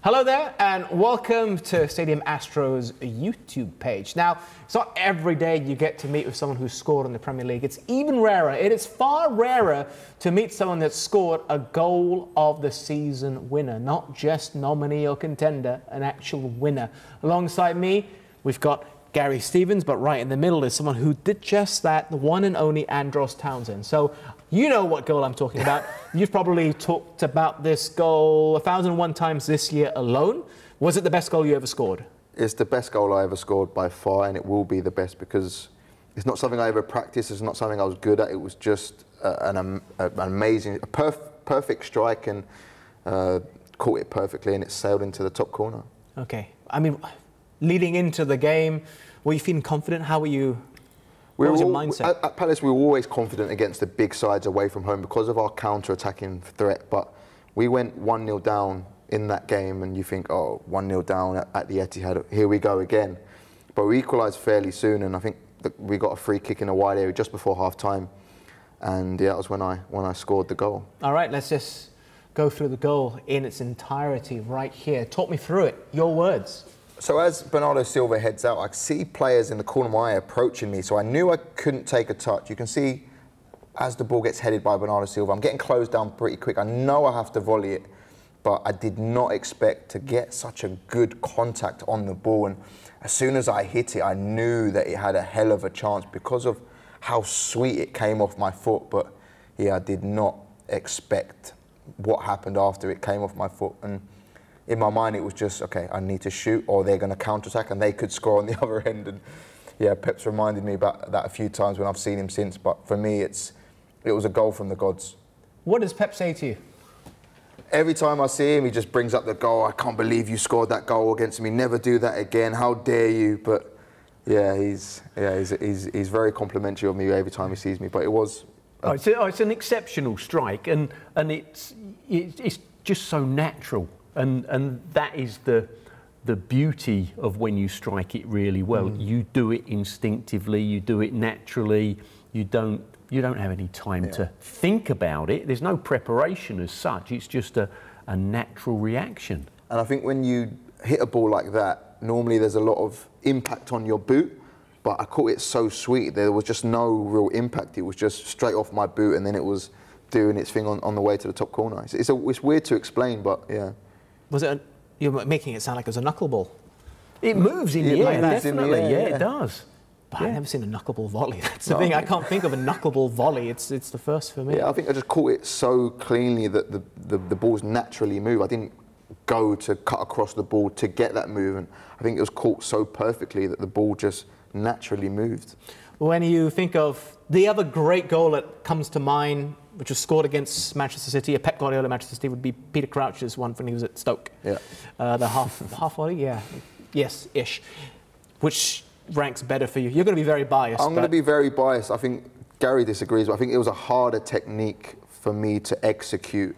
Hello there and welcome to Stadium Astro's YouTube page. Now, it's not every day you get to meet with someone who's scored in the Premier League. It's even rarer. It is far rarer to meet someone that's scored a goal of the season winner, not just nominee or contender, an actual winner. Alongside me, we've got Gary Stevens, but right in the middle is someone who did just that, the one and only Andros Townsend. So you know what goal I'm talking about. You've probably talked about this goal 1,001 times this year alone. Was it the best goal you ever scored? It's the best goal I ever scored by far, and it will be the best because it's not something I ever practiced. It's not something I was good at. It was just an amazing, perfect strike, and caught it perfectly, and it sailed into the top corner. Okay. I mean, leading into the game, were you feeling confident? How were you? What was your mindset? At Palace, we were always confident against the big sides away from home because of our counter-attacking threat. But we went 1-0 down in that game, and you think, oh, 1-0 down at the Etihad, here we go again. But we equalised fairly soon, and I think that we got a free kick in a wide area just before half-time. And yeah, that was when I scored the goal. All right, let's just go through the goal in its entirety right here. Talk me through it, your words. So as Bernardo Silva heads out, I see players in the corner of my eye approaching me, so I knew I couldn't take a touch. You can see as the ball gets headed by Bernardo Silva, I'm getting closed down pretty quick. I know I have to volley it, but I did not expect to get such a good contact on the ball. And as soon as I hit it, I knew that it had a hell of a chance because of how sweet it came off my foot. But yeah, I did not expect what happened after it came off my foot. And in my mind, it was just, okay, I need to shoot or they're going to counter-attack and they could score on the other end. And yeah, Pep's reminded me about that a few times when I've seen him since. But for me, it was a goal from the gods. What does Pep say to you? Every time I see him, he just brings up the goal. I can't believe you scored that goal against me. Never do that again. How dare you? But yeah, he's very complimentary of me every time he sees me. But it was... it's an exceptional strike, and it's just so natural. And that is the beauty of when you strike it really well. You do it instinctively, you do it naturally. You don't have any time to think about it. There's no preparation as such. It's just a natural reaction. And I think when you hit a ball like that, normally there's a lot of impact on your boot. But I caught it so sweet. There was just no real impact. It was just straight off my boot, and then it was doing its thing on the way to the top corner. It's weird to explain, but yeah. Was it? You're making it sound like it was a knuckleball. It moves in the air, definitely. Yeah, it does. But I've never seen a knuckleball volley. That's the thing. I can't think of a knuckleball volley. It's the first for me. Yeah, I think I just caught it so cleanly that the balls naturally move. I didn't go to cut across the ball to get that move, and I think it was caught so perfectly that the ball just naturally moved. When you think of the other great goal that comes to mind, which was scored against Manchester City, a Pep Guardiola Manchester City, would be Peter Crouch's one when he was at Stoke. Yeah. The half volley, yeah. Yes-ish. Which ranks better for you? You're going to be very biased. I'm going to be very biased. I think Gary disagrees, but I think it was a harder technique for me to execute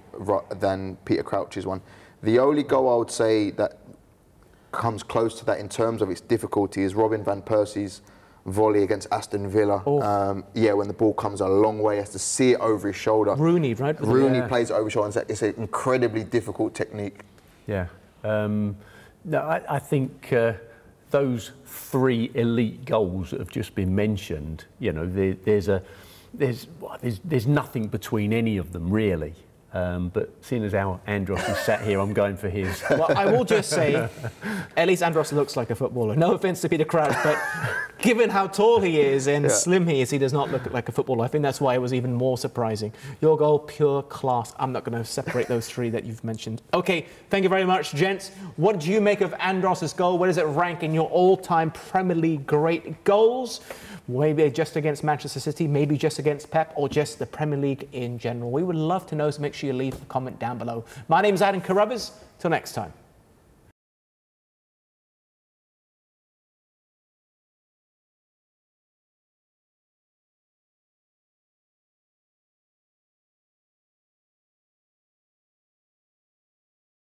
than Peter Crouch's one. The only goal I would say that comes close to that in terms of its difficulty is Robin van Persie's volley against Aston Villa. Yeah, when the ball comes a long way, he has to see it over his shoulder. Rooney, right? Rooney plays it over his shoulder. It's an incredibly difficult technique. Yeah. No, I think those three elite goals that have just been mentioned, you know, there's nothing between any of them really. But seeing as how Andros is sat here, I'm going for his. Well, I will just say, at least Andros looks like a footballer. No offence to Peter Crouch, but given how tall he is and slim he is, he does not look like a footballer. I think that's why it was even more surprising. Your goal, pure class. I'm not going to separate those three that you've mentioned. Okay, thank you very much, gents. What do you make of Andros's goal? Where does it rank in your all-time Premier League great goals? Maybe just against Manchester City, maybe just against Pep, or just the Premier League in general. We would love to know, so make sure you leave a comment down below. My name is Adam Carruthers. Till next time.